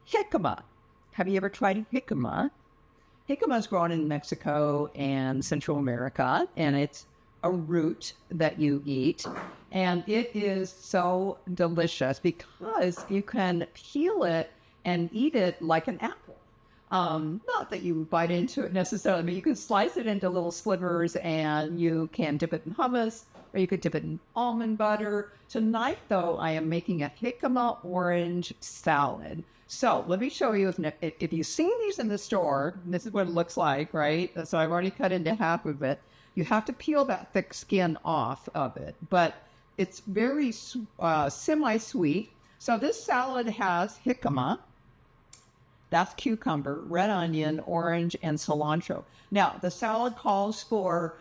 Jicama. Have you ever tried jicama? Jicama is grown in Mexico and Central America, and it's a root that you eat. And it is so delicious because you can peel it and eat it like an apple. Not that you bite into it necessarily, but you can slice it into little slivers and you can dip it in hummus or you could dip it in almond butter. Tonight, though, I am making a jicama orange salad. So let me show you, if you've seen these in the store, this is what it looks like, right? So I've already cut into half of it. You have to peel that thick skin off of it, but it's very semi-sweet. So this salad has jicama, that's cucumber, red onion, orange, and cilantro. Now, the salad calls for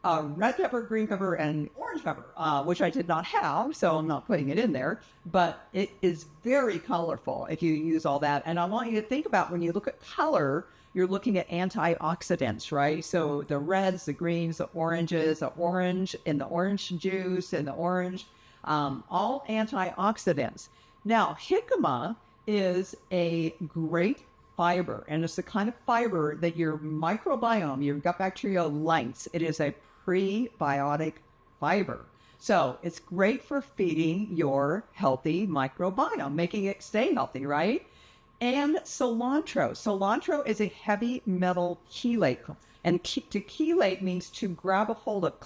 red pepper, green pepper, and orange pepper, which I did not have, so I'm not putting it in there. But it is very colorful if you use all that. And I want you to think about when you look at color, you're looking at antioxidants, right? So the reds, the greens, the oranges, the orange in the orange juice and the orange, all antioxidants. Now, jicama is a great fiber, and it's the kind of fiber that your microbiome, your gut bacteria likes. It is a prebiotic fiber. So it's great for feeding your healthy microbiome, making it stay healthy, right? And cilantro. Cilantro is a heavy metal chelate. And to chelate means to grab a hold of,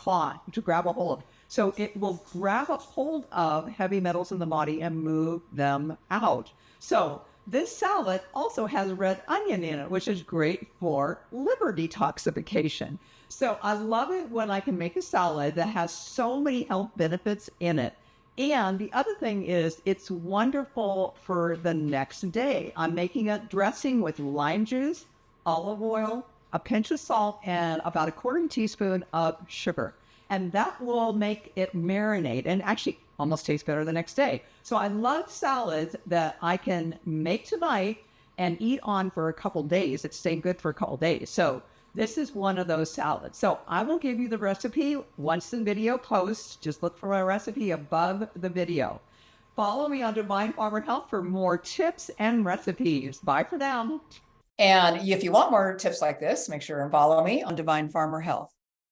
to grab a hold of. So it will grab a hold of heavy metals in the body and move them out. So this salad also has red onion in it, which is great for liver detoxification. So I love it when I can make a salad that has so many health benefits in it. And the other thing is it's wonderful for the next day. I'm making a dressing with lime juice, olive oil, a pinch of salt, and about a quarter teaspoon of sugar. And that will make it marinate and actually almost taste better the next day. So I love salads that I can make tonight and eat on for a couple days. It's staying good for a couple days. So this is one of those salads. So I will give you the recipe once the video posts. Just look for my recipe above the video. Follow me on Divine Farmer Health for more tips and recipes. Bye for now. And if you want more tips like this, make sure and follow me on Divine Farmer Health.